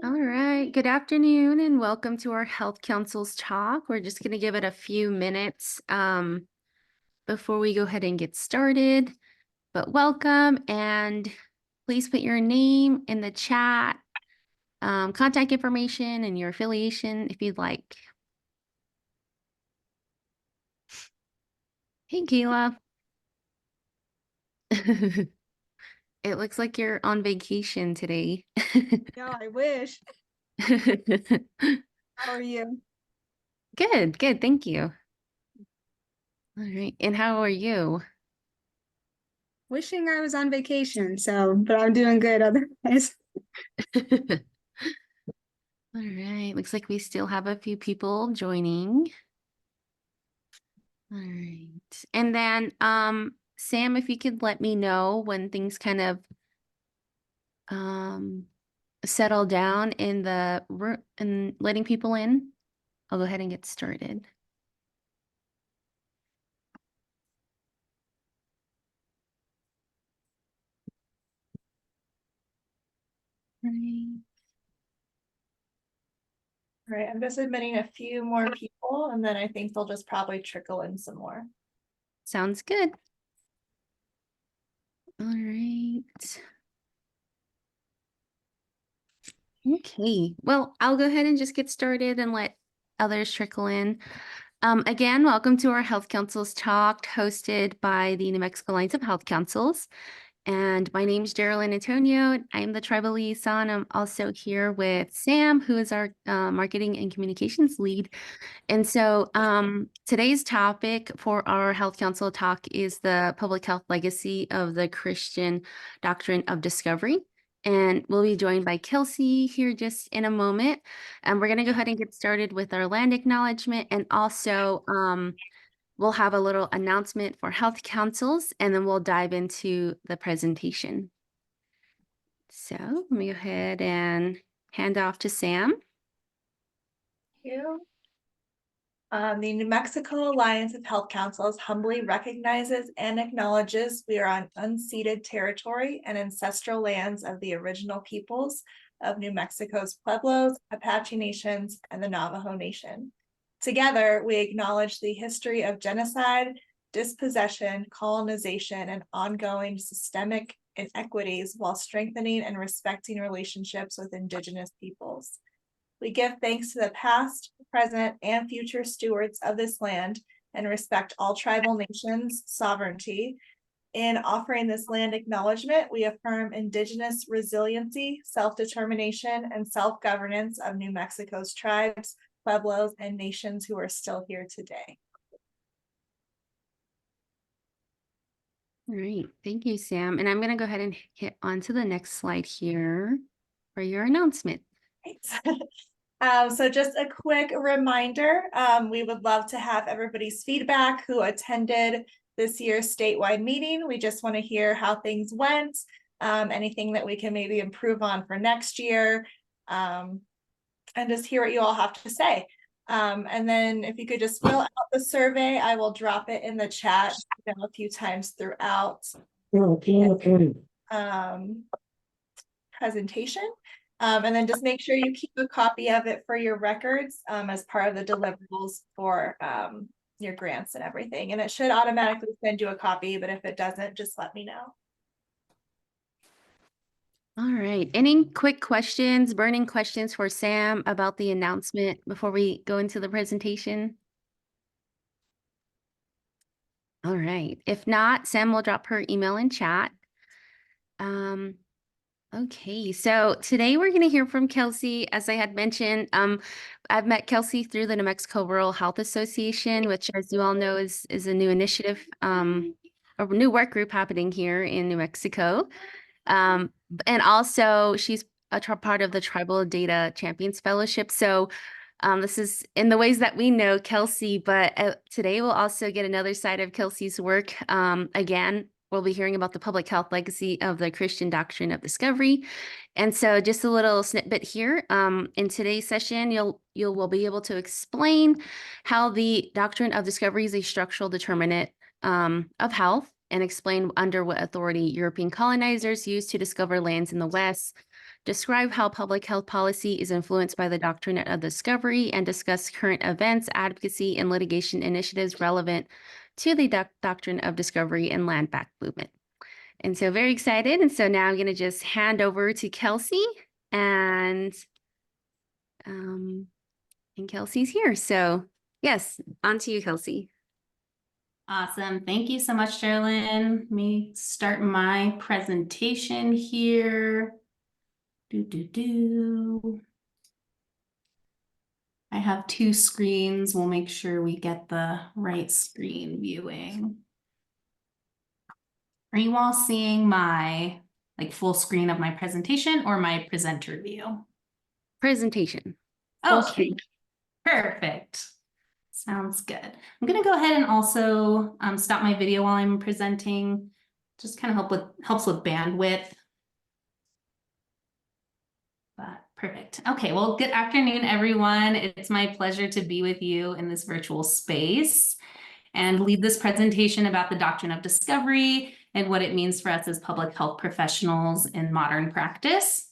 All right, good afternoon and welcome to our Health Council's talk. We're just going to give it a few minutes before we go ahead and get started, but welcome, and please put your name in the chat, contact information and your affiliation if you'd like. Hey, Kayla. It looks like you're on vacation today. No, I wish. How are you? Good, good. Thank you. All right. And how are you? Wishing I was on vacation, but I'm doing good otherwise. All right. Looks like we still have a few people joining. All right. And then, Sam, if you could let me know when things kind of settle down in the room and letting people in, I'll go ahead and get started. Right. All right, I'm just admitting a few more people, and then I think they'll just probably trickle in some more. Sounds good. All right. Okay, well, I'll go ahead and just get started and let others trickle in. Again, welcome to our Health Councils talk hosted by the New Mexico Alliance of Health Councils. And my name is Geraldine Antonio. I'm the tribal liaison. I'm also here with Sam, who is our marketing and communications lead. And so today's topic for our Health Council talk is the public health legacy of the Christian doctrine of discovery. And we'll be joined by Kelsey here just in a moment. And we're going to go ahead and get started with our land acknowledgement, and also we'll have a little announcement for health councils, and then we'll dive into the presentation. So let me go ahead and hand off to Sam. Thank you. The New Mexico Alliance of Health Councils humbly recognizes and acknowledges we are on unceded territory and ancestral lands of the original peoples of New Mexico's Pueblos, Apache nations, and the Navajo Nation. Together, we acknowledge the history of genocide, dispossession, colonization, and ongoing systemic inequities while strengthening and respecting relationships with Indigenous peoples. We give thanks to the past, present, and future stewards of this land and respect all tribal nations' sovereignty. In offering this land acknowledgement, we affirm Indigenous resiliency, self-determination, and self-governance of New Mexico's tribes, pueblos, and nations who are still here today. All right, thank you, Sam. And I'm going to go ahead and hit on to the next slide here for your announcement. So just a quick reminder, we would love to have everybody's feedback who attended this year's statewide meeting. We just want to hear how things went, anything that we can maybe improve on for next year, and just hear what you all have to say. And then if you could just fill out the survey, I will drop it in the chat a few times throughout presentation. And then just make sure you keep a copy of it for your records as part of the deliverables for your grants and everything. And it should automatically send you a copy, but if it doesn't, just let me know. All right, any quick questions, burning questions for Sam about the announcement before we go into the presentation? All right, if not, Sam will drop her email in chat. Okay, so today we're going to hear from Kelsey. As I had mentioned, I've met Kelsey through the New Mexico Rural Health Association, which, as you all know, is a new initiative, a new work group happening here in New Mexico. And also she's a part of the Tribal Data Champions Fellowship. So this is in the ways that we know Kelsey, but today we'll also get another side of Kelsey's work. Again, we'll be hearing about the public health legacy of the Christian doctrine of discovery. And so just a little snippet here. In today's session, we'll be able to explain how the doctrine of discovery is a structural determinant of health, and explain under what authority European colonizers used to discover lands in the West, describe how public health policy is influenced by the doctrine of discovery, and discuss current events, advocacy, and litigation initiatives relevant to the doctrine of discovery and land back movement. And so very excited. And so now I'm going to just hand over to Kelsey, and Kelsey's here. So yes, on to you, Kelsey. Awesome. Thank you so much, Sherilyn. Let me start my presentation here. I have two screens. We'll make sure we get the right screen viewing. Are you all seeing my full screen of my presentation or my presenter view? Presentation. Okay, perfect. Sounds good. I'm going to go ahead and also stop my video while I'm presenting. Just kind of helps with bandwidth. But perfect. Okay, well, good afternoon, everyone. It's my pleasure to be with you in this virtual space and lead this presentation about the doctrine of discovery and what it means for us as public health professionals in modern practice.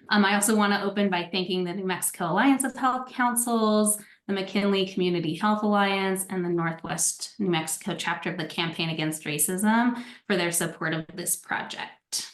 I also want to open by thanking the New Mexico Alliance of Health Councils, the McKinley Community Health Alliance, and the Northwest New Mexico chapter of the Campaign Against Racism for their support of this project.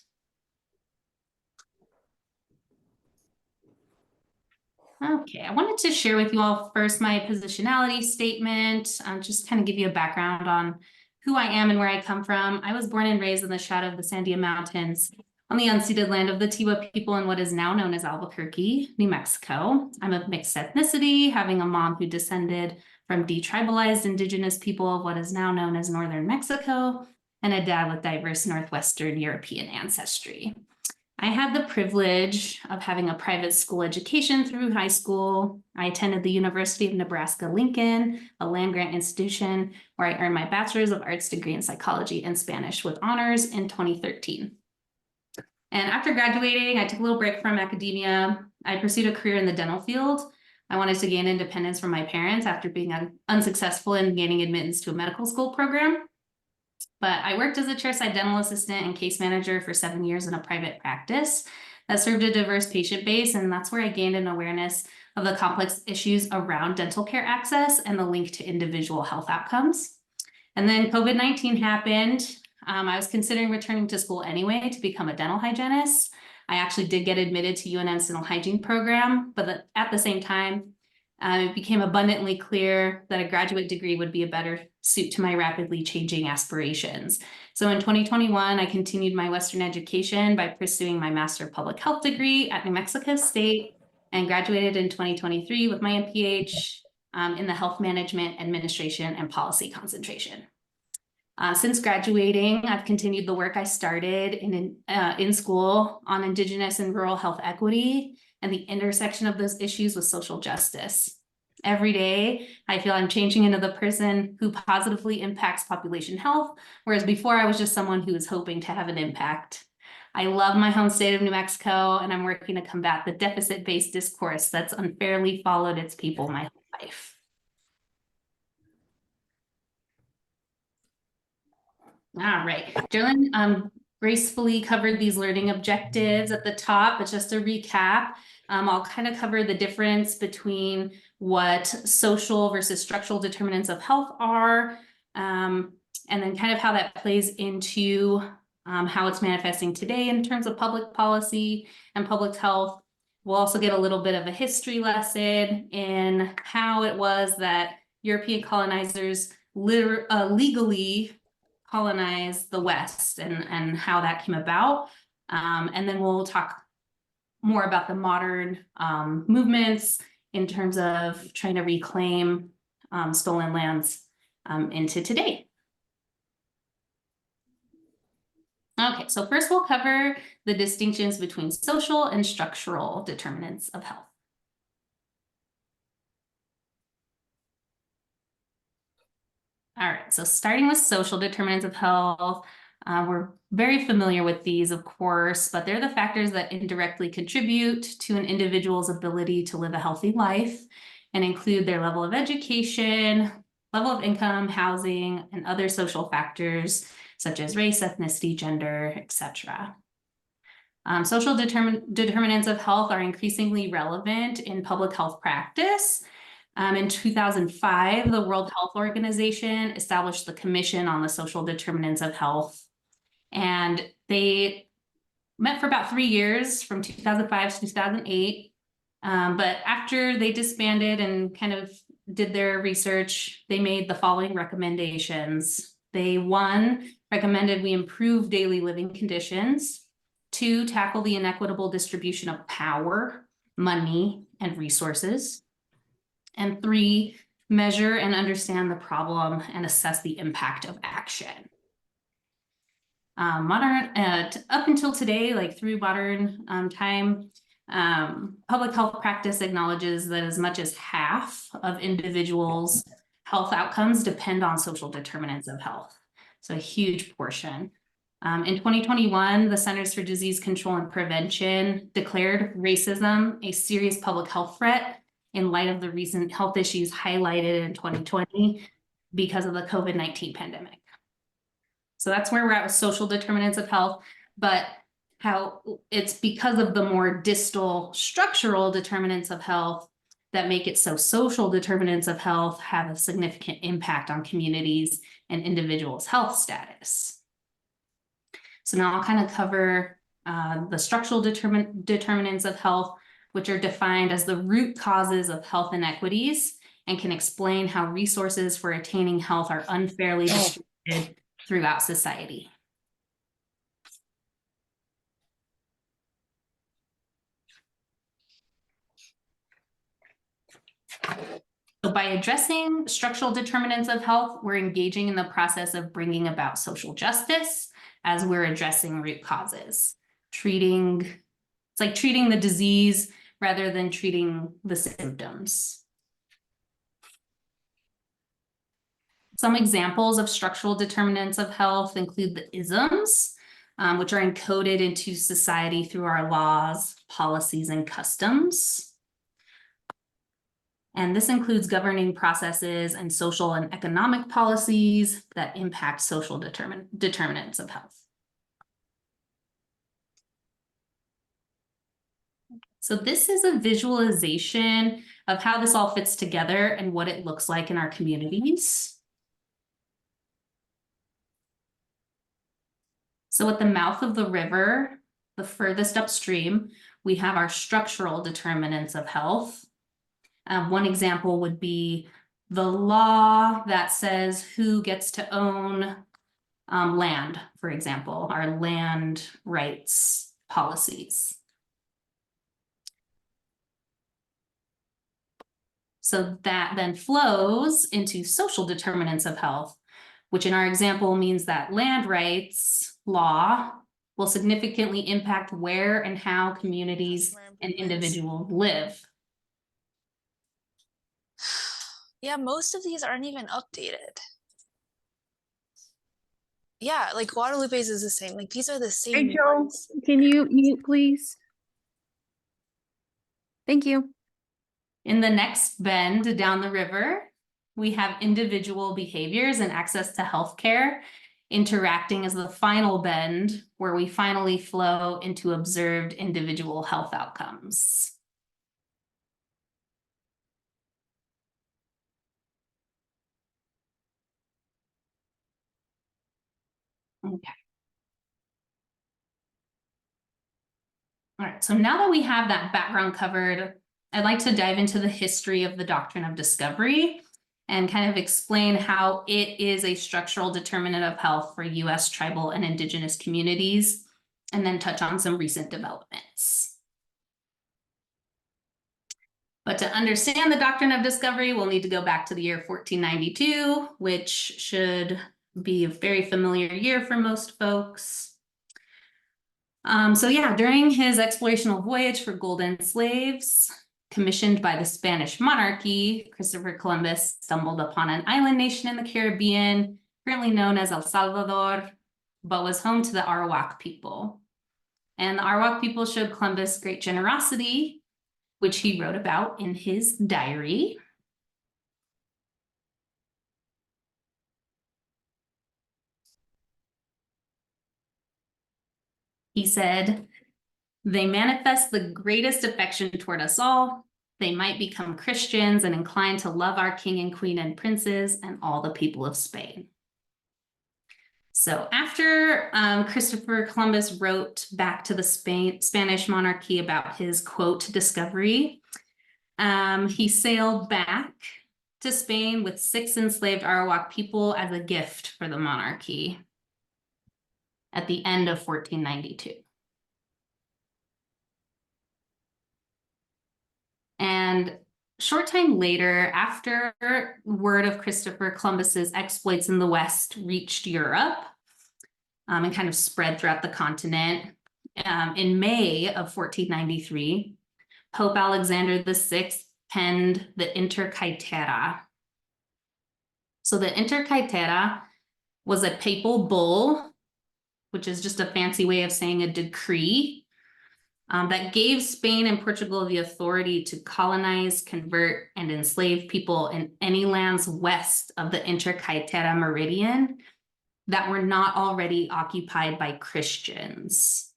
Okay, I wanted to share with you all first my positionality statement, just kind of give you a background on who I am and where I come from. I was born and raised in the shadow of the Sandia Mountains on the unceded land of the Tiwa people in what is now known as Albuquerque, New Mexico. I'm of mixed ethnicity, having a mom who descended from detribalized indigenous people of what is now known as Northern Mexico, and a dad with diverse Northwestern European ancestry. I had the privilege of having a private school education through high school. I attended the University of Nebraska-Lincoln, a land-grant institution where I earned my Bachelor's of Arts degree in psychology and Spanish with honors in 2013. And after graduating, I took a little break from academia. I pursued a career in the dental field. I wanted to gain independence from my parents after being unsuccessful in gaining admittance to a medical school program. But I worked as a chairside dental assistant and case manager for 7 years in a private practice that served a diverse patient base. And that's where I gained an awareness of the complex issues around dental care access and the link to individual health outcomes. And then COVID-19 happened. I was considering returning to school anyway to become a dental hygienist. I actually did get admitted to UNM's dental hygiene program, but at the same time, it became abundantly clear that a graduate degree would be a better suit to my rapidly changing aspirations. So in 2021, I continued my Western education by pursuing my Master of Public Health degree at New Mexico State and graduated in 2023 with my MPH in the Health Management, Administration, and Policy concentration. Since graduating, I've continued the work I started in school on Indigenous and rural health equity and the intersection of those issues with social justice. Every day, I feel I'm changing into the person who positively impacts population health, whereas before I was just someone who was hoping to have an impact. I love my home state of New Mexico, and I'm working to combat the deficit-based discourse that's unfairly followed its people my whole life. All right, Sherilyn gracefully covered these learning objectives at the top, but just to recap, I'll kind of cover the difference between what social versus structural determinants of health are, and then kind of how that plays into how it's manifesting today in terms of public policy and public health. We'll also get a little bit of a history lesson in how it was that European colonizers legally colonized the West and how that came about. And then we'll talk more about the modern movements in terms of trying to reclaim stolen lands into today. Okay, so first we'll cover the distinctions between social and structural determinants of health. All right, so starting with social determinants of health, we're very familiar with these, of course, but they're the factors that indirectly contribute to an individual's ability to live a healthy life and include their level of education, level of income, housing, and other social factors such as race, ethnicity, gender, etc. Social determinants of health are increasingly relevant in public health practice. In 2005, the World Health Organization established the Commission on the Social Determinants of Health, and they met for about 3 years, from 2005 to 2008. But after they disbanded and kind of did their research, they made the following recommendations. They, 1, recommended we improve daily living conditions. 2, tackle the inequitable distribution of power, money, and resources. And 3, measure and understand the problem and assess the impact of action. Up until today, like through modern time, public health practice acknowledges that as much as half of individuals' health outcomes depend on social determinants of health. So a huge portion. In 2021, the Centers for Disease Control and Prevention declared racism a serious public health threat in light of the recent health issues highlighted in 2020 because of the COVID-19 pandemic. So that's where we're at with social determinants of health, but how it's because of the more distal structural determinants of health that make it so social determinants of health have a significant impact on communities and individuals' health status. So now I'll kind of cover the structural determinants of health, which are defined as the root causes of health inequities and can explain how resources for attaining health are unfairly distributed throughout society. So by addressing structural determinants of health, we're engaging in the process of bringing about social justice as we're addressing root causes. It's like treating the disease rather than treating the symptoms. Some examples of structural determinants of health include the isms, which are encoded into society through our laws, policies, and customs. And this includes governing processes and social and economic policies that impact social determinants of health. So this is a visualization of how this all fits together and what it looks like in our communities. So at the mouth of the river, the furthest upstream, we have our structural determinants of health. One example would be the law that says who gets to own land, for example, our land rights policies. So that then flows into social determinants of health, which in our example means that land rights law will significantly impact where and how communities and individuals live. Yeah, most of these aren't even updated. Yeah, like Guadalupe's is the same. Like these are the same Rachel, ones. can you mute, please? Thank you. In the next bend down the river, we have individual behaviors and access to healthcare interacting as the final bend, where we finally flow into observed individual health outcomes. Okay. All right, so now that we have that background covered, I'd like to dive into the history of the doctrine of discovery and kind of explain how it is a structural determinant of health for US tribal and indigenous communities, and then touch on some recent developments. But to understand the doctrine of discovery, we'll need to go back to the year 1492, which should be a very familiar year for most folks. So yeah, during his explorational voyage for golden slaves, commissioned by the Spanish monarchy, Christopher Columbus stumbled upon an island nation in the Caribbean, currently known as El Salvador, but was home to the Arawak people. And the Arawak people showed Columbus great generosity, which he wrote about in his diary. He said, "They manifest the greatest affection toward us all. They might become Christians and inclined to love our king and queen and princes and all the people of Spain." So after Christopher Columbus wrote back to the Spanish monarchy about his, quote, discovery, he sailed back to Spain with 6 enslaved Arawak people as a gift for the monarchy at the end of 1492. And short time later, after word of Christopher Columbus's exploits in the West reached Europe and kind of spread throughout the continent, in May of 1493, Pope Alexander VI penned the Intercaetera. So the Intercaetera was a papal bull, which is just a fancy way of saying a decree, that gave Spain and Portugal the authority to colonize, convert, and enslave people in any lands west of the Intercaetera meridian that were not already occupied by Christians.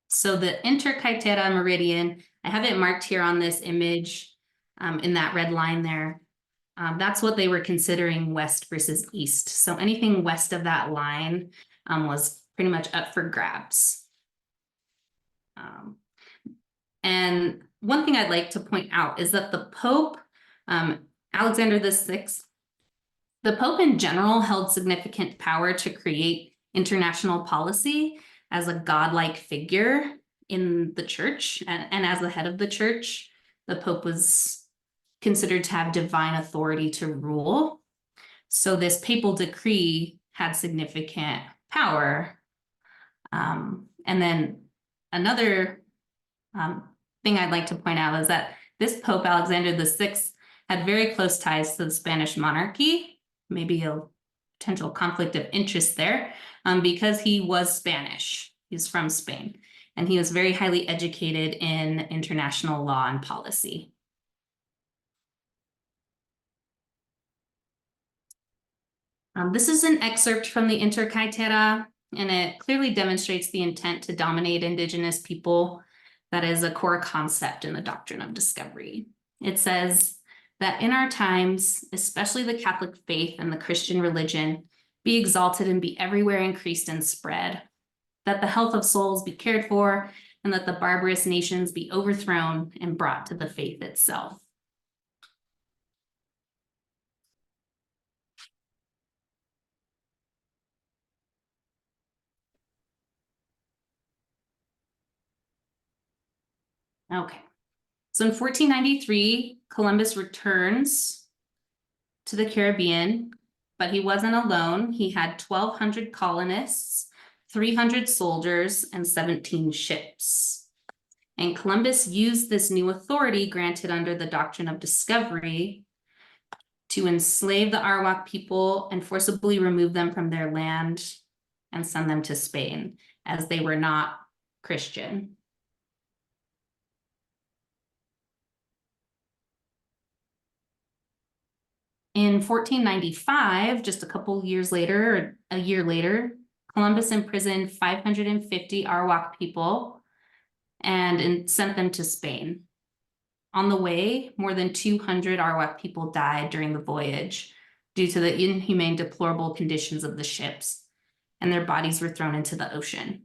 So the Intercaetera meridian, I have it marked here on this image in that red line there. That's what they were considering west versus east. So anything west of that line was pretty much up for grabs. And one thing I'd like to point out is that the Pope, Alexander VI, the Pope in general held significant power to create international policy as a godlike figure in the church, and as the head of the church, the Pope was considered to have divine authority to rule. So this papal decree had significant power. And then another thing I'd like to point out is that this Pope, Alexander VI, had very close ties to the Spanish monarchy, maybe a potential conflict of interest there, because he was Spanish. He's from Spain, and he was very highly educated in international law and policy. This is an excerpt from the Intercaetera, and it clearly demonstrates the intent to dominate indigenous people. That is a core concept in the doctrine of discovery. It says that in our times, especially the Catholic faith and the Christian religion, be exalted and be everywhere increased and spread, that the health of souls be cared for, and that the barbarous nations be overthrown and brought to the faith itself. Okay, so in 1493, Columbus returns to the Caribbean, but he wasn't alone. He had 1,200 colonists, 300 soldiers, and 17 ships. And Columbus used this new authority granted under the doctrine of discovery to enslave the Arawak people and forcibly remove them from their land and send them to Spain, as they were not Christian. In 1495, just a couple years later, or a year later, Columbus imprisoned 550 Arawak people and sent them to Spain. On the way, more than 200 Arawak people died during the voyage due to the inhumane, deplorable conditions of the ships, and their bodies were thrown into the ocean.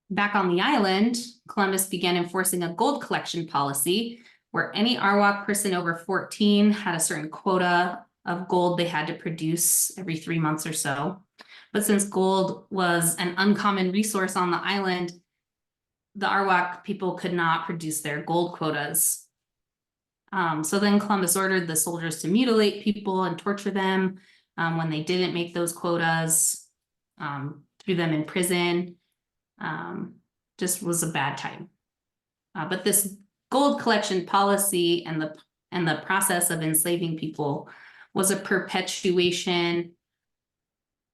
Back on the island, Columbus began enforcing a gold collection policy where any Arawak person over 14 had a certain quota of gold they had to produce every 3 months or so. But since gold was an uncommon resource on the island, the Arawak people could not produce their gold quotas. So then Columbus ordered the soldiers to mutilate people and torture them when they didn't make those quotas, threw them in prison. Just was a bad time. But this gold collection policy and the process of enslaving people was a perpetuation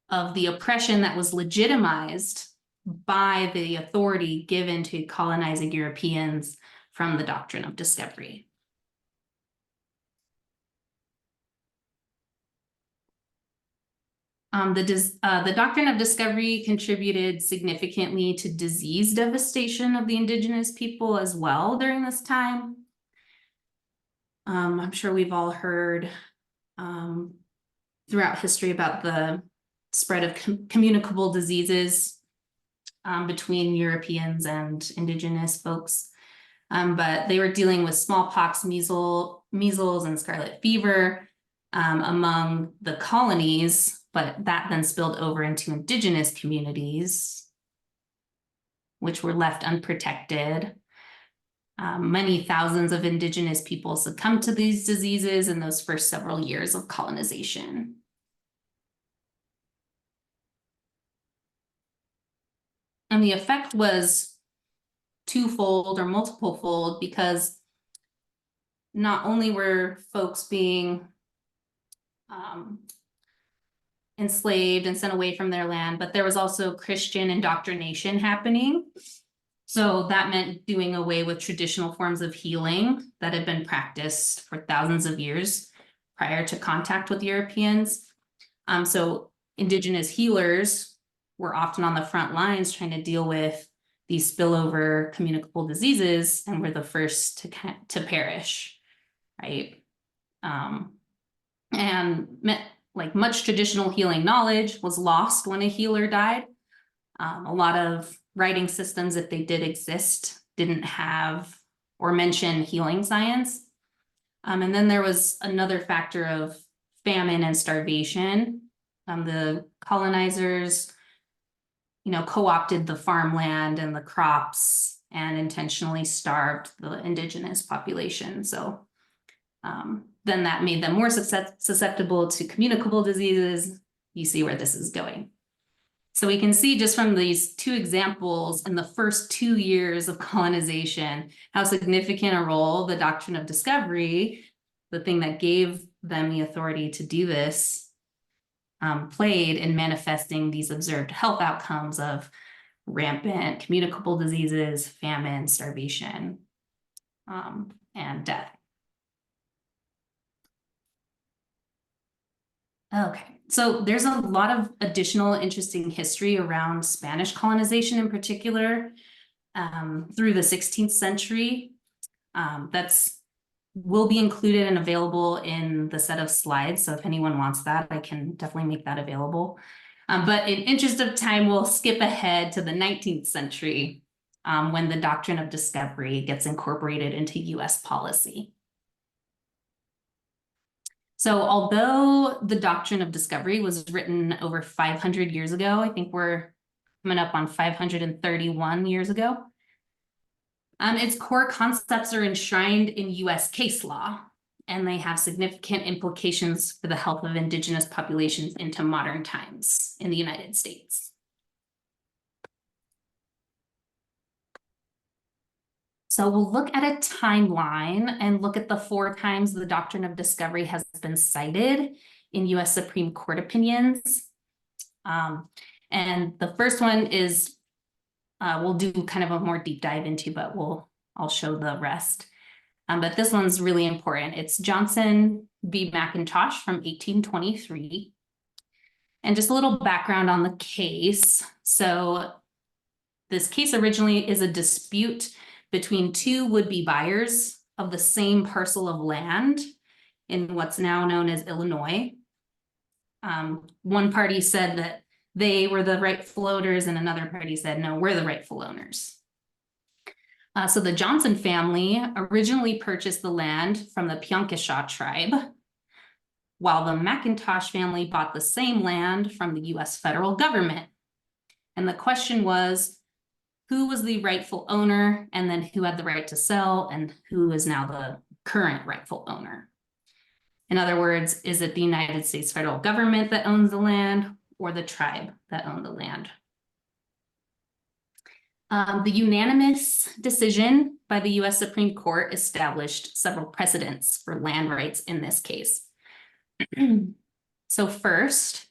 of the oppression that was legitimized by the authority given to colonizing Europeans from the doctrine of discovery. The doctrine of discovery contributed significantly to disease devastation of the indigenous people as well during this time. I'm sure we've all heard throughout history about the spread of communicable diseases between Europeans and indigenous folks. But they were dealing with smallpox, measles, and scarlet fever among the colonies, but that then spilled over into indigenous communities, which were left unprotected. Many thousands of indigenous people succumbed to these diseases in those first several years of colonization. And the effect was twofold or multiple-fold, because not only were folks being enslaved and sent away from their land, but there was also Christian indoctrination happening. So that meant doing away with traditional forms of healing that had been practiced for thousands of years prior to contact with Europeans. So indigenous healers were often on the front lines trying to deal with these spillover communicable diseases, and were the first to perish, right? And like much traditional healing knowledge was lost when a healer died. A lot of writing systems, if they did exist, didn't have or mention healing science. And then there was another factor of famine and starvation. The colonizers, co-opted the farmland and the crops and intentionally starved the indigenous population. So then that made them more susceptible to communicable diseases. You see where this is going. So we can see just from these two examples in the first 2 years of colonization, how significant a role the doctrine of discovery, the thing that gave them the authority to do this, played in manifesting these observed health outcomes of rampant communicable diseases, famine, starvation, and death. Okay, so there's a lot of additional interesting history around Spanish colonization in particular through the 16th century. Will be included and available in the set of slides. So if anyone wants that, I can definitely make that available. But in interest of time, we'll skip ahead to the 19th century when the doctrine of discovery gets incorporated into US policy. So although the doctrine of discovery was written over 500 years ago, I think we're coming up on 531 years ago, its core concepts are enshrined in US case law, and they have significant implications for the health of indigenous populations into modern times in the United States. So we'll look at a timeline and look at the 4 times the doctrine of discovery has been cited in US Supreme Court opinions. And the first one is, we'll do kind of a more deep dive into, but I'll show the rest. But this one's really important. It's Johnson v. McIntosh from 1823. And just a little background on the case. So this case originally is a dispute between 2 would-be buyers of the same parcel of land in what's now known as Illinois. One party said that they were the rightful owners, and another party said, no, we're the rightful owners. So the Johnson family originally purchased the land from the Piankeshaw tribe, while the McIntosh family bought the same land from the US federal government. And the question was, who was the rightful owner, and then who had the right to sell, and who is now the current rightful owner? In other words, is it the United States federal government that owns the land, or the tribe that owned the land? The unanimous decision by the US Supreme Court established several precedents for land rights in this case. So first,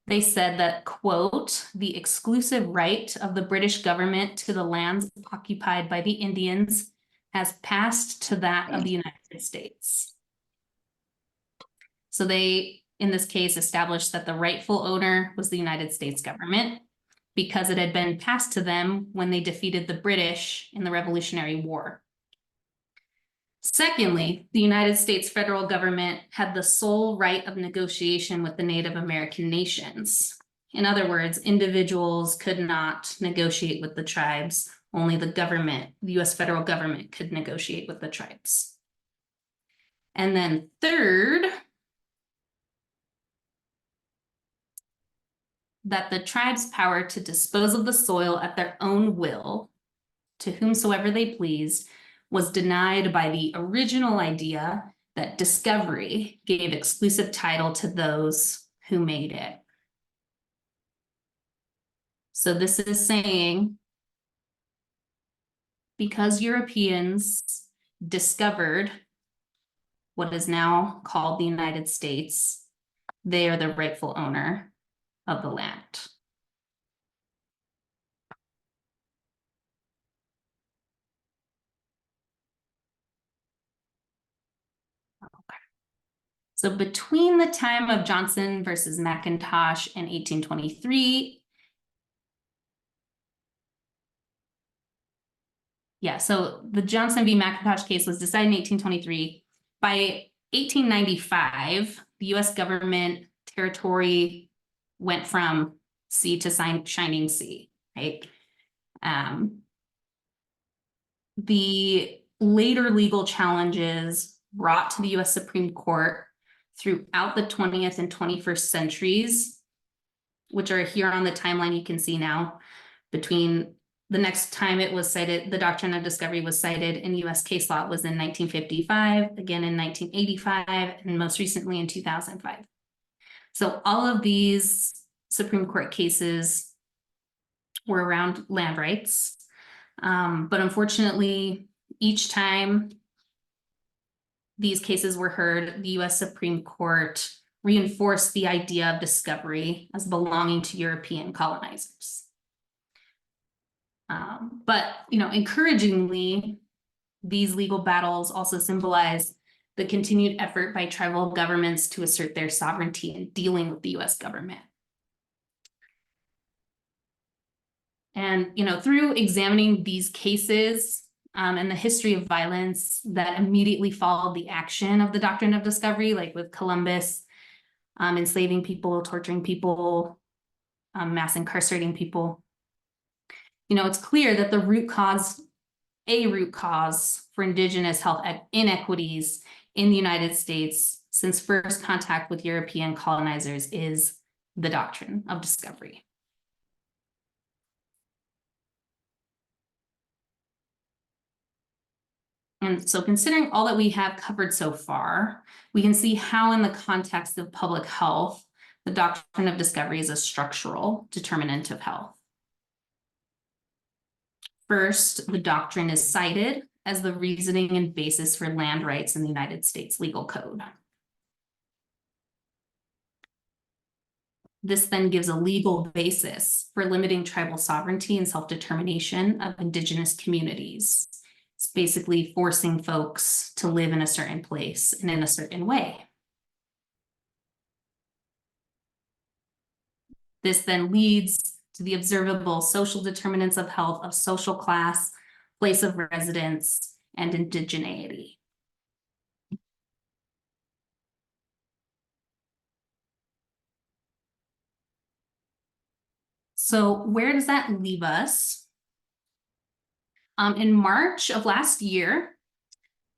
they said that, quote, the exclusive right of the British government to the lands occupied by the Indians has passed to that of the United States. So they in this case, established that the rightful owner was the United States government because it had been passed to them when they defeated the British in the Revolutionary War. Secondly, the United States federal government had the sole right of negotiation with the Native American nations. In other words, individuals could not negotiate with the tribes. Only the government, the US federal government, could negotiate with the tribes. And then third, that the tribe's power to dispose of the soil at their own will, to whomsoever they pleased, was denied by the original idea that discovery gave exclusive title to those who made it. So this is saying, because Europeans discovered what is now called the United States, they are the rightful owner of the land. So between the time of Johnson versus McIntosh in 1823, so the Johnson v. McIntosh case was decided in 1823. By 1895, the US government territory went from sea to shining sea, right? The later legal challenges brought to the US Supreme Court throughout the 20th and 21st centuries, which are here on the timeline you can see now, between the next time it was cited, the doctrine of discovery was cited in US case law was in 1955, again in 1985, and most recently in 2005. So all of these Supreme Court cases were around land rights. But unfortunately, each time these cases were heard, the US Supreme Court reinforced the idea of discovery as belonging to European colonizers. But, encouragingly, these legal battles also symbolize the continued effort by tribal governments to assert their sovereignty in dealing with the US government. And, through examining these cases and the history of violence that immediately followed the action of the doctrine of discovery, like with Columbus, enslaving people, torturing people, mass incarcerating people, it's clear that a root cause for Indigenous health inequities in the United States since first contact with European colonizers is the doctrine of discovery. And so considering all that we have covered so far, we can see how in the context of public health, the doctrine of discovery is a structural determinant of health. First, the doctrine is cited as the reasoning and basis for land rights in the United States legal code. This then gives a legal basis for limiting tribal sovereignty and self-determination of Indigenous communities. It's basically forcing folks to live in a certain place and in a certain way. This then leads to the observable social determinants of health of social class, place of residence, and indigeneity. So where does that leave us? In March of last year,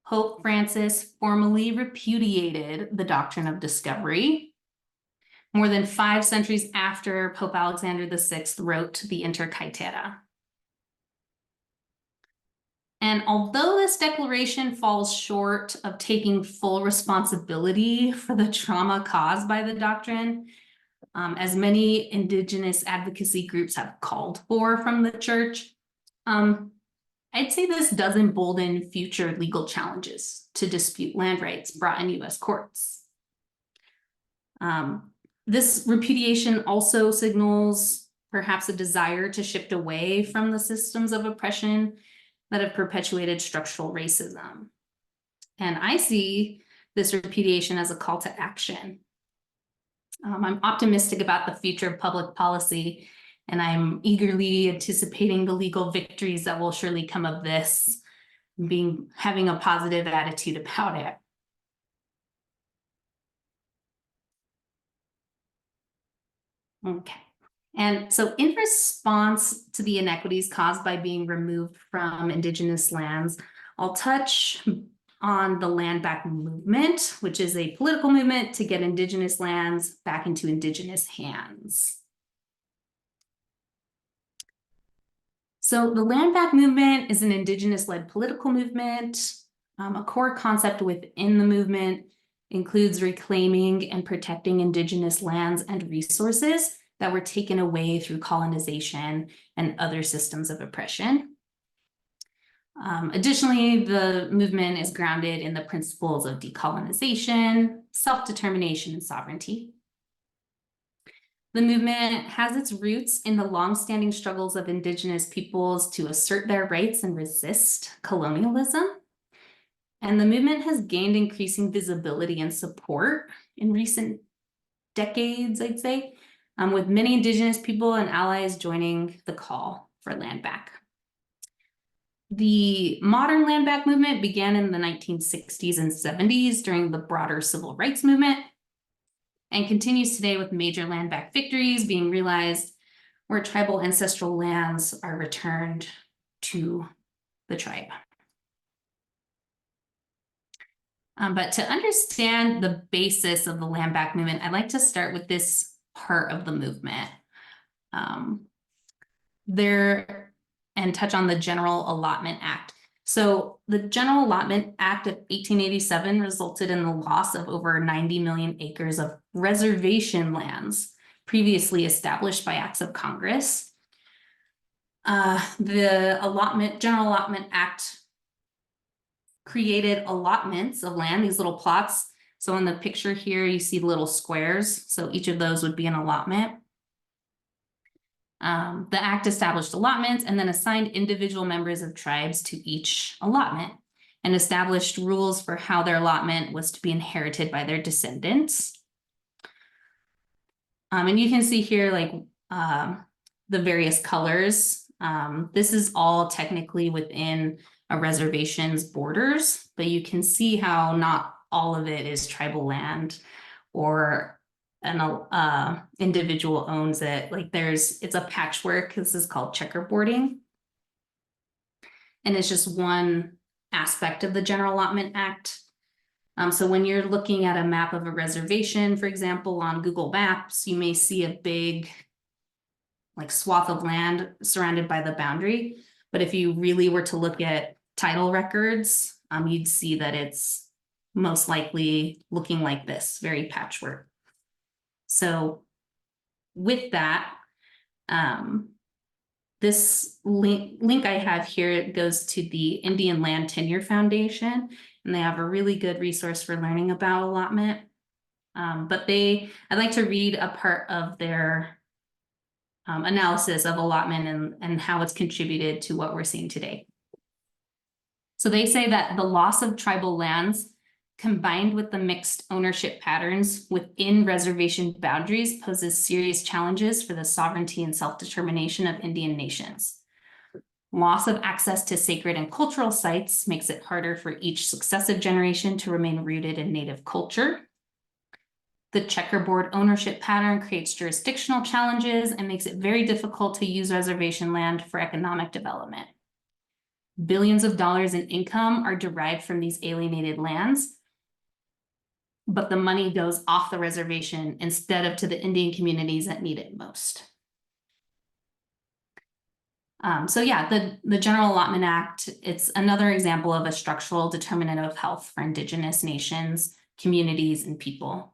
Pope Francis formally repudiated the doctrine of discovery, more than 5 centuries after Pope Alexander VI wrote the Inter Caetera. And although this declaration falls short of taking full responsibility for the trauma caused by the doctrine, as many Indigenous advocacy groups have called for from the church, I'd say this does embolden future legal challenges to dispute land rights brought in US courts. This repudiation also signals perhaps a desire to shift away from the systems of oppression that have perpetuated structural racism. And I see this repudiation as a call to action. I'm optimistic about the future of public policy, and I'm eagerly anticipating the legal victories that will surely come of this, having a positive attitude about it. Okay. And so in response to the inequities caused by being removed from Indigenous lands, I'll touch on the land back movement, which is a political movement to get Indigenous lands back into Indigenous hands. So the land back movement is an Indigenous-led political movement. A core concept within the movement includes reclaiming and protecting Indigenous lands and resources that were taken away through colonization and other systems of oppression. Additionally, the movement is grounded in the principles of decolonization, self-determination, and sovereignty. The movement has its roots in the longstanding struggles of Indigenous peoples to assert their rights and resist colonialism. And the movement has gained increasing visibility and support in recent decades, I'd say, with many Indigenous people and allies joining the call for land back. The modern land back movement began in the 1960s and 70s during the broader civil rights movement, and continues today with major land back victories being realized where tribal ancestral lands are returned to the tribe. But to understand the basis of the land back movement, I'd like to start with this part of the movement. And touch on the General Allotment Act. So the General Allotment Act of 1887 resulted in the loss of over 90 million acres of reservation lands previously established by acts of Congress. The General Allotment Act created allotments of land, these little plots. So in the picture here, you see the little squares. So each of those would be an allotment. The act established allotments and then assigned individual members of tribes to each allotment and established rules for how their allotment was to be inherited by their descendants. And you can see here like the various colors. This is all technically within a reservation's borders, but you can see how not all of it is tribal land or an individual owns it. Like it's a patchwork. This is called checkerboarding. And it's just one aspect of the General Allotment Act. So when you're looking at a map of a reservation, for example, on Google Maps, you may see a big like swath of land surrounded by the boundary. But if you really were to look at title records, you'd see that it's most likely looking like this, very patchwork. So with that, this link I have here, it goes to the Indian Land Tenure Foundation, and they have a really good resource for learning about allotment. But I'd like to read a part of their analysis of allotment and how it's contributed to what we're seeing today. So they say that the loss of tribal lands combined with the mixed ownership patterns within reservation boundaries poses serious challenges for the sovereignty and self-determination of Indian nations. Loss of access to sacred and cultural sites makes it harder for each successive generation to remain rooted in native culture. The checkerboard ownership pattern creates jurisdictional challenges and makes it very difficult to use reservation land for economic development. Billions of dollars in income are derived from these alienated lands, but the money goes off the reservation instead of to the Indian communities that need it most. So yeah, the General Allotment Act, it's another example of a structural determinant of health for Indigenous nations, communities, and people.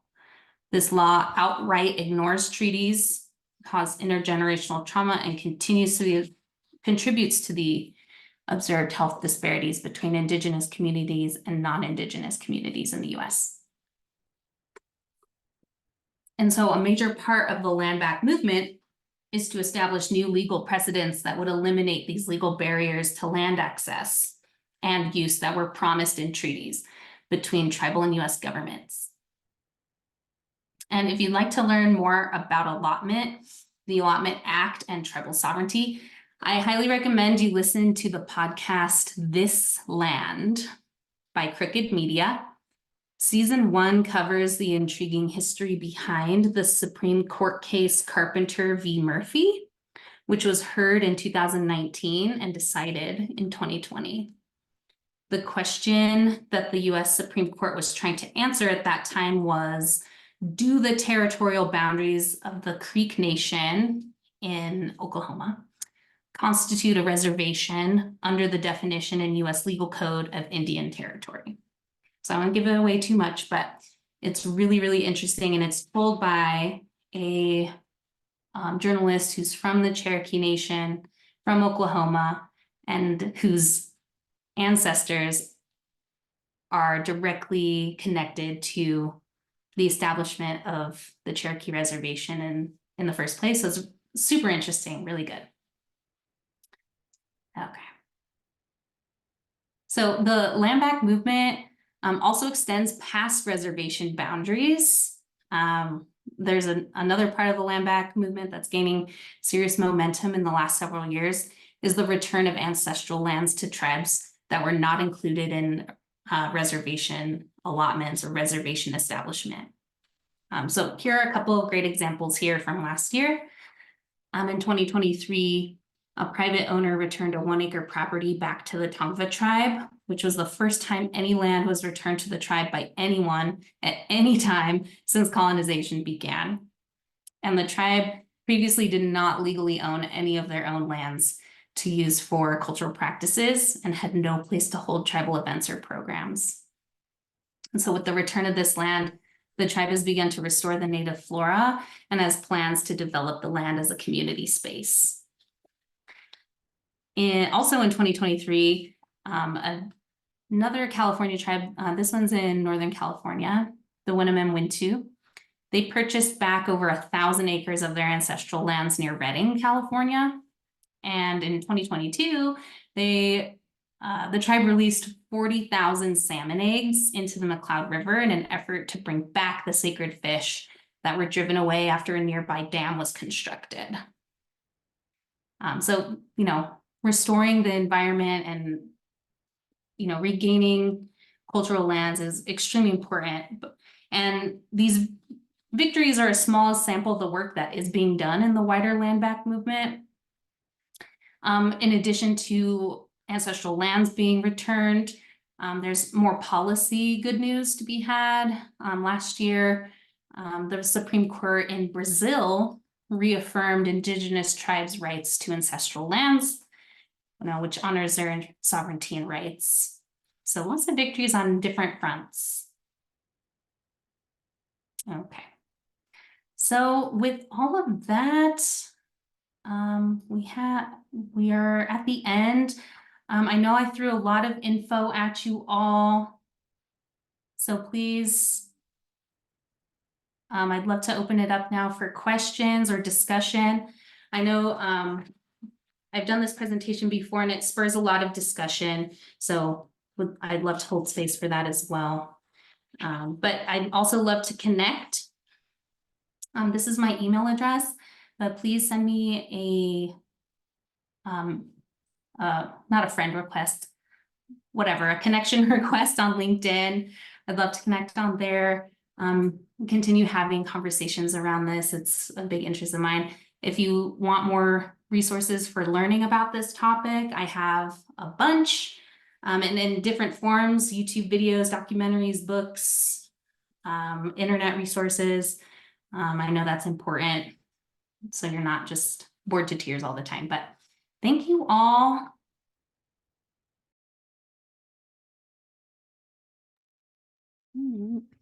This law outright ignores treaties, cause intergenerational trauma, and contributes to the observed health disparities between Indigenous communities and non-Indigenous communities in the US. And so a major part of the land back movement is to establish new legal precedents that would eliminate these legal barriers to land access and use that were promised in treaties between tribal and US governments. And if you'd like to learn more about allotment, the Allotment Act, and tribal sovereignty, I highly recommend you listen to the podcast This Land by Crooked Media. Season 1 covers the intriguing history behind the Supreme Court case Carpenter v. Murphy, which was heard in 2019 and decided in 2020. The question that the US Supreme Court was trying to answer at that time was, do the territorial boundaries of the Creek Nation in Oklahoma constitute a reservation under the definition in US legal code of Indian Territory? So I won't give it away too much, but it's really, really interesting, and it's told by a journalist who's from the Cherokee Nation, from Oklahoma, and whose ancestors are directly connected to the establishment of the Cherokee Reservation in the first place. So it's super interesting, really good. Okay. So the land back movement also extends past reservation boundaries. There's another part of the land back movement that's gaining serious momentum in the last several years is the return of ancestral lands to tribes that were not included in reservation allotments or reservation establishment. So here are a couple of great examples here from last year. In 2023, a private owner returned a 1-acre property back to the Tongva tribe, which was the first time any land was returned to the tribe by anyone at any time since colonization began. And the tribe previously did not legally own any of their own lands to use for cultural practices and had no place to hold tribal events or programs. And so with the return of this land, the tribe has begun to restore the native flora and has plans to develop the land as a community space. Also in 2023, another California tribe, this one's in Northern California, the Winnemem-Wintu, they purchased back over 1,000 acres of their ancestral lands near Redding, California. And in 2022, the tribe released 40,000 salmon eggs into the McCloud River in an effort to bring back the sacred fish that were driven away after a nearby dam was constructed. So, restoring the environment and, regaining cultural lands is extremely important. And these victories are a small sample of the work that is being done in the wider land back movement. In addition to ancestral lands being returned, there's more policy good news to be had. Last year, the Supreme Court in Brazil reaffirmed indigenous tribes' rights to ancestral lands, which honors their sovereignty and rights. So lots of victories on different fronts. Okay. So with all of that, we are at the end. I know I threw a lot of info at you all, so please, I'd love to open it up now for questions or discussion. I know I've done this presentation before and it spurs a lot of discussion, so I'd love to hold space for that as well. But I'd also love to connect. This is my email address, but please send me not a friend request, whatever, a connection request on LinkedIn. I'd love to connect on there, continue having conversations around this. It's a big interest of mine. If you want more resources for learning about this topic, I have a bunch and in different forms, YouTube videos, documentaries, books, internet resources. I know that's important, so you're not just bored to tears all the time, but thank you all.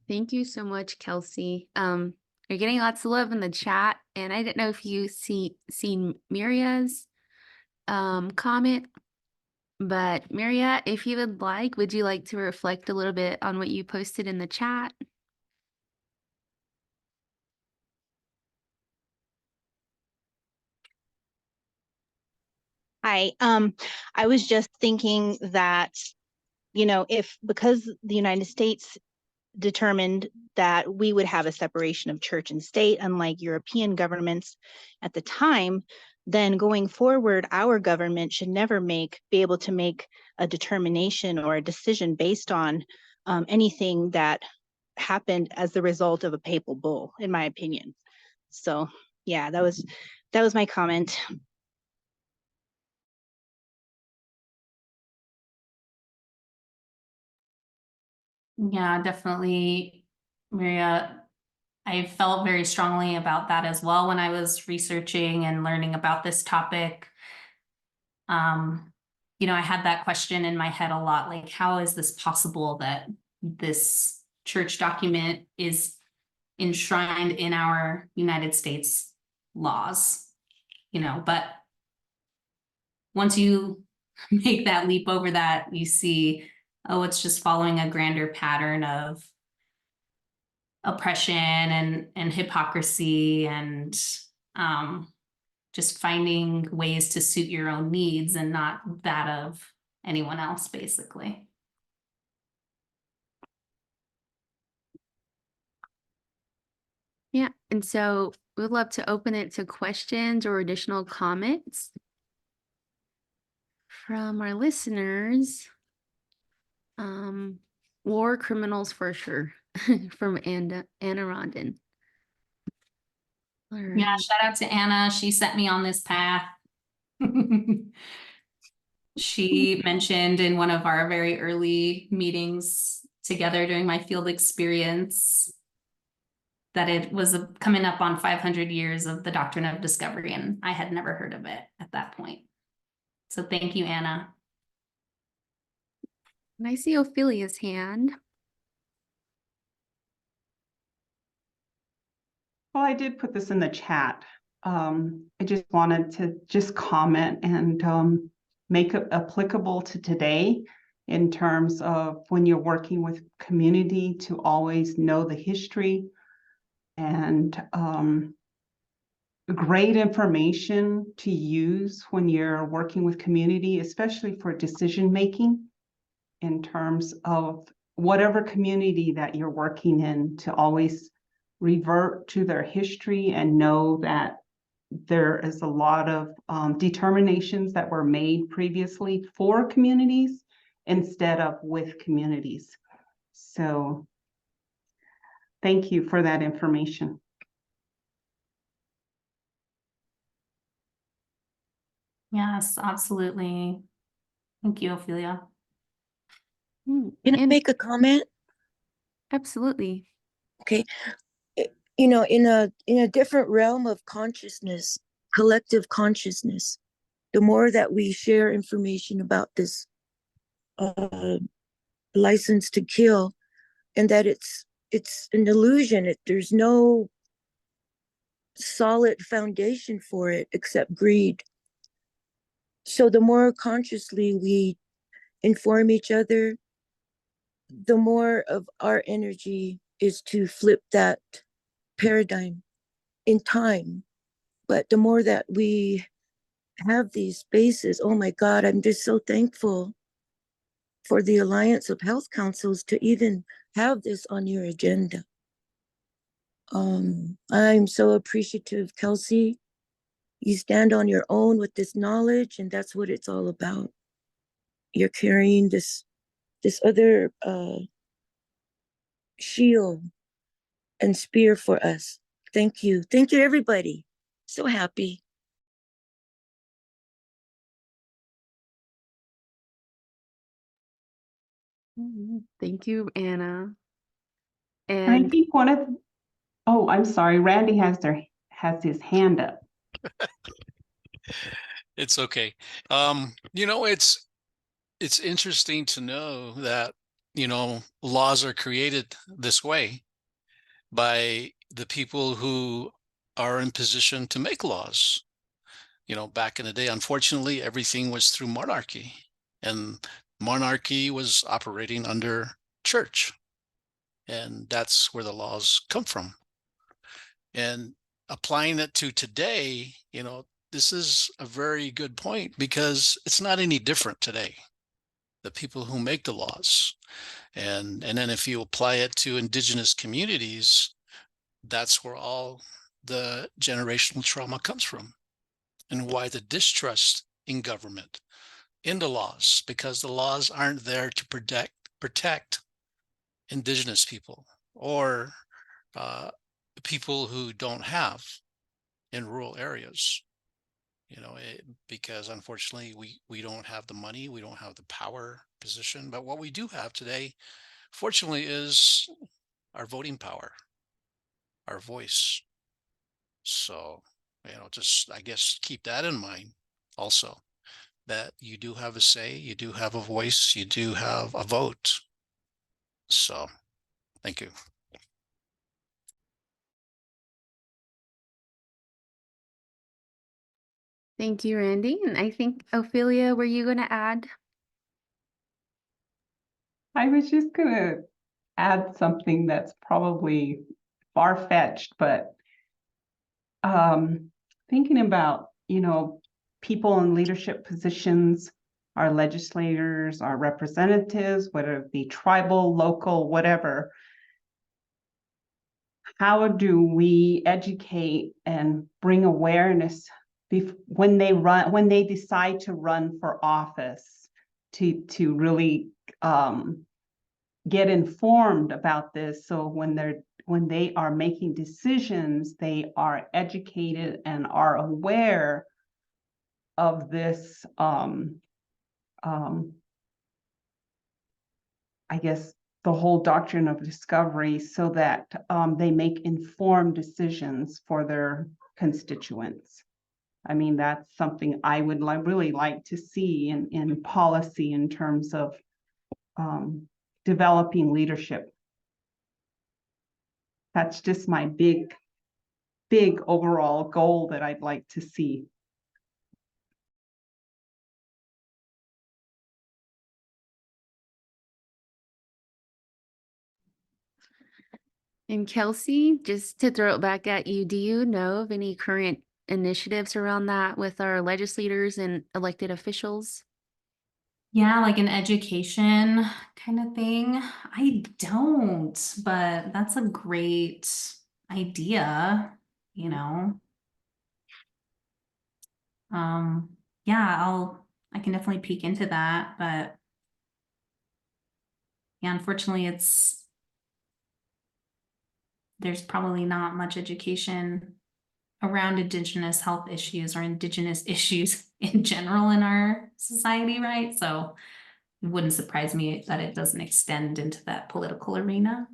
Thank you so much, Kelsey. You're getting lots of love in the chat, and I didn't know if you seen Miria's comment, but Miria, if you would like, would you like to reflect a little bit on what you posted in the chat? Hi, I was just thinking that, because the United States determined that we would have a separation of church and state, unlike European governments at the time, then going forward, our government should never be able to make a determination or a decision based on anything that happened as the result of a papal bull, in my opinion. So yeah, that was my comment. Yeah, definitely, Maria. I felt very strongly about that as well when I was researching and learning about this topic. I had that question in my head a lot, like, how is this possible that this church document is enshrined in our United States laws? But once you make that leap over that, you see, oh, it's just following a grander pattern of oppression and hypocrisy and just finding ways to suit your own needs and not that of anyone else, basically. Yeah, and so we'd love to open it to questions or additional comments from our listeners. War criminals for sure, from Anna Rondon. All Yeah, right. shout out to Anna. She set me on this path. She mentioned in one of our very early meetings together during my field experience that it was coming up on 500 years of the Doctrine of Discovery, and I had never heard of it at that point. So thank you, Anna. And I see Ophelia's hand. Well, I did put this in the chat. I just wanted to comment and make it applicable to today in terms of when you're working with community to always know the history and great information to use when you're working with community, especially for decision making in terms of whatever community that you're working in, to always revert to their history and know that there is a lot of determinations that were made previously for communities instead of with communities. So thank you for that information. Yes, absolutely. Thank you, Ophelia. Can I And make a comment? absolutely. Okay. In a different realm of consciousness, collective consciousness, the more that we share information about this license to kill, and that it's an illusion. There's no solid foundation for it except greed. So the more consciously we inform each other, the more of our energy is to flip that paradigm in time. But the more that we have these spaces, oh my God, I'm just so thankful for the Alliance of Health Councils to even have this on your agenda. I'm so appreciative, Kelsey. You stand on your own with this knowledge, and that's what it's all about. You're carrying this other shield and spear for us. Thank you. Thank you, everybody. So happy. Thank you, Anna. And I And think oh, I'm sorry, Randy has his hand up. It's okay. It's interesting to know that, laws are created this way by the people who are in position to make laws. Back in the day, unfortunately, everything was through monarchy, and monarchy was operating under church. And that's where the laws come from. And applying it to today, this is a very good point, because it's not any different today. the people who make the laws. And then if you apply it to indigenous communities, that's where all the generational trauma comes from, and why the distrust in government, in the laws, because the laws aren't there to protect indigenous people or people who don't have in rural areas. Because unfortunately we don't have the money, we don't have the power position, but what we do have today, fortunately, is our voting power, our voice. So, just, I guess, keep that in mind also, that you do have a say, you do have a voice, you do have a vote. So, thank you. Thank you, Randy. And I think, Ophelia, were you going to add? I was just gonna add something that's probably far-fetched, but thinking about, people in leadership positions, our legislators, our representatives, whether it be tribal, local, whatever, how do we educate and bring awareness when they decide to run for office, to really get informed about this, so when they are making decisions, they are educated and are aware of this, I guess, the whole doctrine of discovery, so that they make informed decisions for their constituents. I mean, that's something I would really like to see in policy, in terms of developing leadership. That's just my big overall goal that I'd like to see. And Kelsey, just to throw it back at you, do you know of any current initiatives around that with our legislators and elected officials? Yeah, like an education kind of thing. I don't, but that's a great idea, you know. Yeah, I can definitely peek into that, but yeah, unfortunately there's probably not much education around Indigenous health issues or Indigenous issues in general in our society, right? So it wouldn't surprise me that it doesn't extend into that political arena.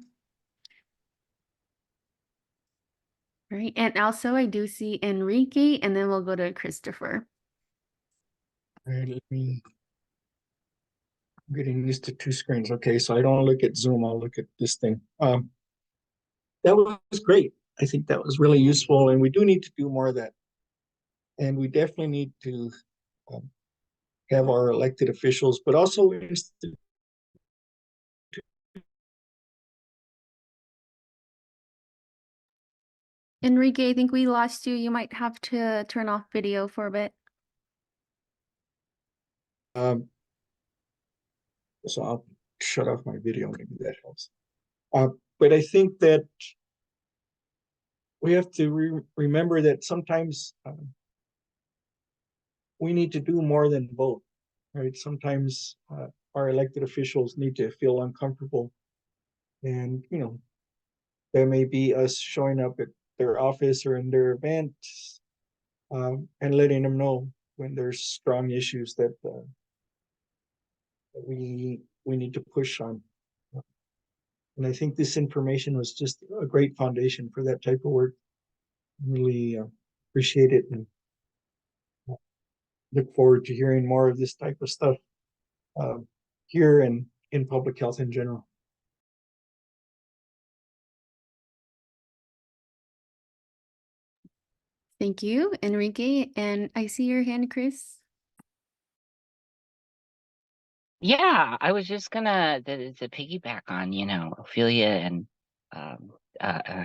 Right. And also I do see Enrique, and then we'll go to Christopher. All right, I'm getting used to two screens. Okay, so I don't look at Zoom, I'll look at this thing. That was great. I think that was really useful, and we do need to do more of that. And we definitely need to have our elected officials, but also Enrique, I think we lost you. You might have to turn off video for a bit. so I'll shut off my video, maybe that helps. But I think that we have to remember that sometimes we need to do more than vote, right? Sometimes our elected officials need to feel uncomfortable, and that may be us showing up at their office or in their event, and letting them know when there's strong issues that we need to push on. And I think this information was just a great foundation for that type of work. Really appreciate it, and look forward to hearing more of this type of stuff here and in public health in general. Thank you, Enrique. And I see your hand, Chris. Yeah, I was just gonna to piggyback on, Ophelia and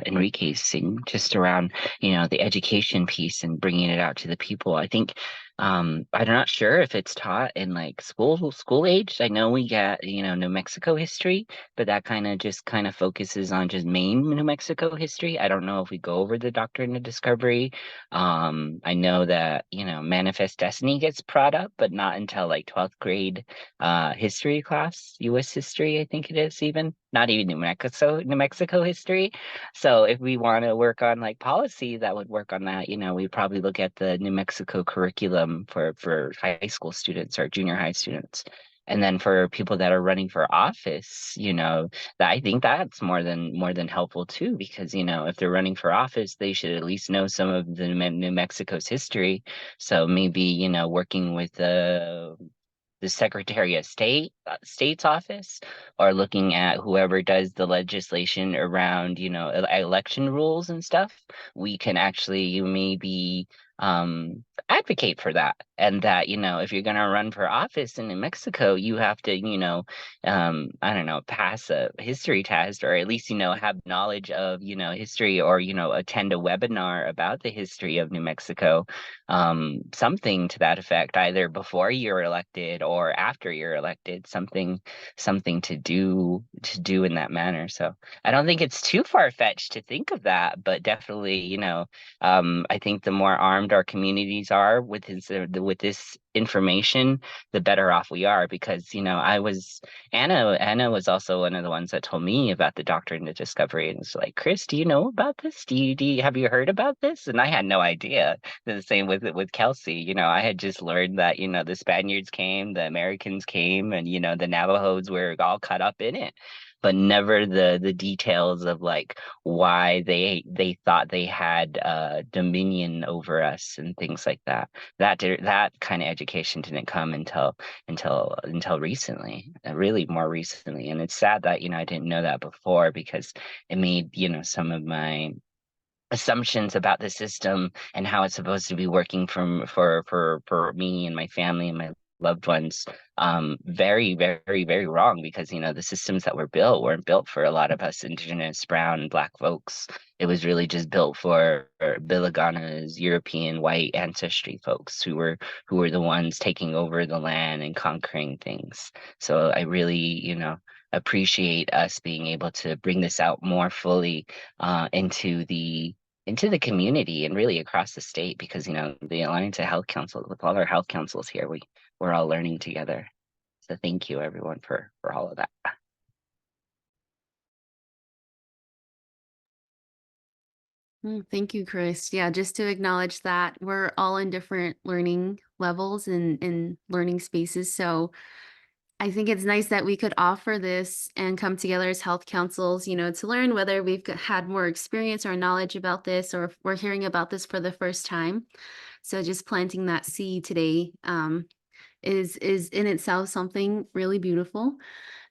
Enrique's thing, just around, the education piece and bringing it out to the people. I think I'm not sure if it's taught in like school age. I know we get, New Mexico history, but that just kind of focuses on just main New Mexico history. I don't know if we go over the Doctrine of Discovery. I know that, Manifest Destiny gets brought up, but not until like 12th grade history class, US history, I think it is even. Not even New Mexico history. So if we want to work on like policy that would work on that, we probably look at the New Mexico curriculum for high school students or junior high students. And then for people that are running for office, that I think that's more than helpful too, because if they're running for office, they should at least know some of the New Mexico's history. So maybe, working with the Secretary of State's office, or looking at whoever does the legislation around, election rules and stuff, we can actually maybe advocate for that. And that, if you're going to run for office in New Mexico, you have to, I don't know, pass a history test, or at least, have knowledge of, history, or, attend a webinar about the history of New Mexico, something to that effect, either before you're elected or after you're elected, something to do in that manner. So I don't think it's too far-fetched to think of that, but definitely, I think the more armed our communities are with this information, the better off we are. Because Anna was also one of the ones that told me about the Doctrine of Discovery, and it's like, Chris, do you know about this? Have you heard about this? And I had no idea. The same with Kelsey. I had just learned that the Spaniards came, the Americans came, and the Navajos were all caught up in it, but never the details of like why they thought they had dominion over us and things like that. That kind of education didn't come until recently, really more recently. And it's sad that I didn't know that before, because it made some of my assumptions about the system and how it's supposed to be working for me and my family and my loved ones, very, very, very wrong. Because the systems that were built weren't built for a lot of us Indigenous, brown, and Black folks. It was really just built for Bilagana's European white ancestry folks, who were the ones taking over the land and conquering things. So I really, appreciate us being able to bring this out more fully into the community, and really across the state, because the Alliance of Health Council, with all our health councils here, we're all learning together. So thank you everyone for all of that. Thank you, Chris. Yeah, just to acknowledge that we're all in different learning levels and learning spaces. So I think it's nice that we could offer this and come together as health councils, to learn whether we've had more experience or knowledge about this, or if we're hearing about this for the first time. So just planting that seed today is in itself something really beautiful.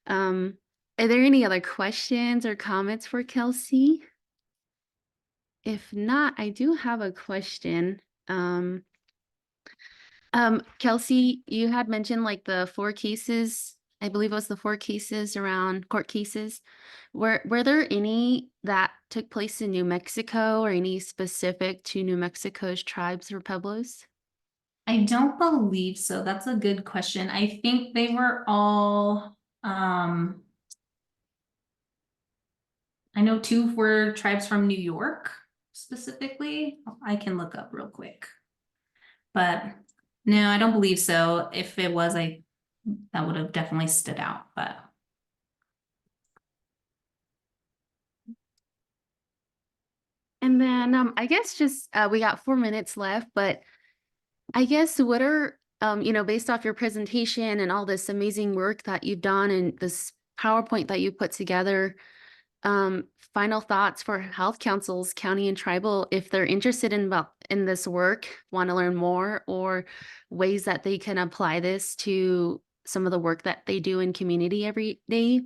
Are there any other questions or comments for Kelsey? If not, I do have a question. Kelsey, you had mentioned like the 4 cases, I believe it was the 4 cases around court cases. Were there any that took place in New Mexico, or any specific to New Mexico's tribes or pueblos? I don't believe so. That's a good question. I think they were all, I know 2 were tribes from New York specifically. I can look up real quick. But no, I don't believe so. If it was, that would have definitely stood out, but. And then I guess just we got 4 minutes left, but I guess what are based off your presentation and all this amazing work that you've done and this PowerPoint that you put together, final thoughts for health councils, county and tribal, if they're interested in this work, want to learn more, or ways that they can apply this to some of the work that they do in community every day.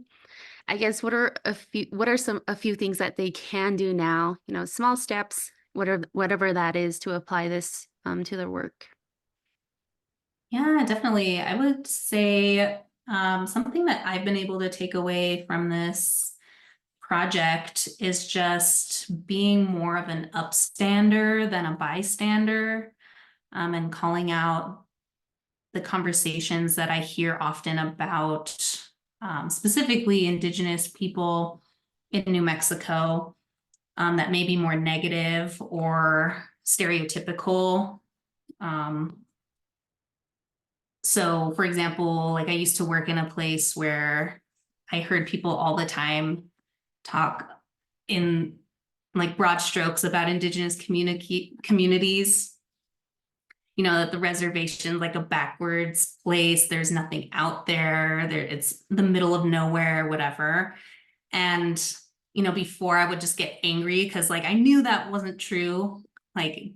I guess what are a few things that they can do now, small steps, whatever that is, to apply this to their work. Yeah, definitely. I would say something that I've been able to take away from this project is just being more of an upstander than a bystander. and calling out the conversations that I hear often about specifically Indigenous people in New Mexico that may be more negative or stereotypical. So for example, like I used to work in a place where I heard people all the time talk in like broad strokes about Indigenous communities. You know, that the reservation's like a backwards place. There's nothing out there. It's the middle of nowhere, whatever. And, you know, before I would just get angry because like I knew that wasn't true, like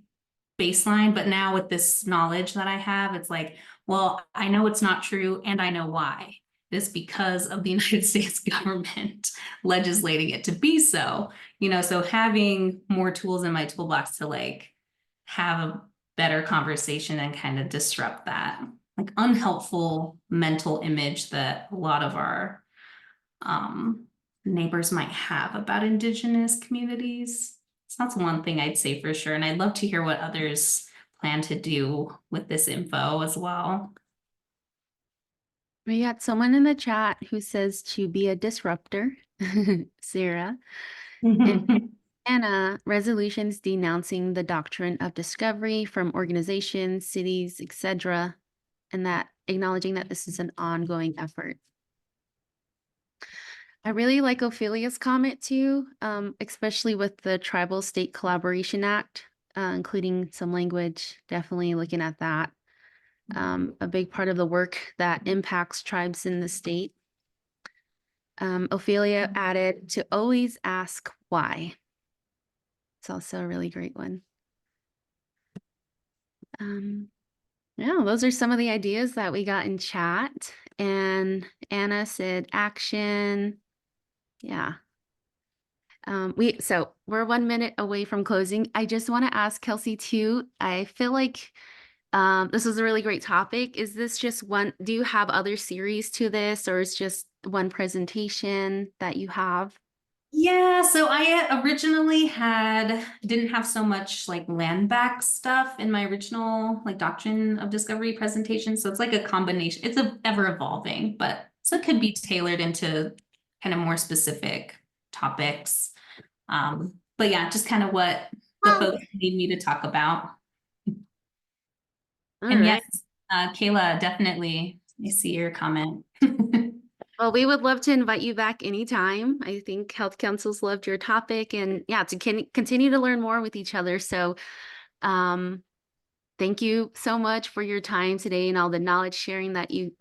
baseline. But now with this knowledge that I have, it's like, well, I know it's not true and I know why. It's because of the United States government legislating it to be so, you know, so having more tools in my toolbox to like have a better conversation and kind of disrupt that like unhelpful mental image that a lot of our neighbors might have about Indigenous communities. So that's one thing I'd say for sure. And I'd love to hear what others plan to do with this info as well. We got someone in the chat who says to be a disruptor, Sarah. And Anna, resolutions denouncing the doctrine of discovery from organizations, cities, etc., and that acknowledging that this is an ongoing effort. I really like Ophelia's comment too, especially with the Tribal State Collaboration Act, including some language, definitely looking at that. A big part of the work that impacts tribes in the state. Ophelia added to always ask why. It's also a really great one. Yeah, those are some of the ideas that we got in chat. And Anna said action. Yeah. So we're 1 minute away from closing. I just want to ask Kelsey too. I feel like this was a really great topic. Is this just one? Do you have other series to this, or is just one presentation that you have? Yeah, so I originally didn't have so much like land back stuff in my original like Doctrine of Discovery presentation. So it's like a combination. It's ever evolving, but so it could be tailored into kind of more specific topics. But yeah, just kind of what the folks need me to talk about. All And right. yes, Kayla, definitely, I see your comment. Well, we would love to invite you back anytime. I think Health Councils loved your topic, and yeah, to continue to learn more with each other. So thank you so much for your time today and all the knowledge sharing that you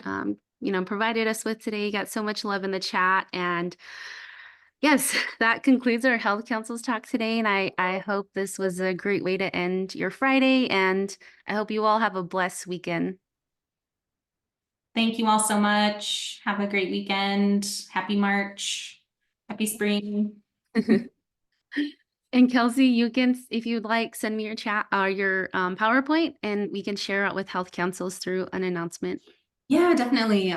provided us with today. You got so much love in the chat. And yes, that concludes our Health Councils talk today. And I hope this was a great way to end your Friday. And I hope you all have a blessed weekend. Thank you all so much. Have a great weekend. Happy March. Happy spring. And Kelsey, you can, if you'd like, send me your chat or your PowerPoint, and we can share it with Health Councils through an announcement. Yeah, definitely.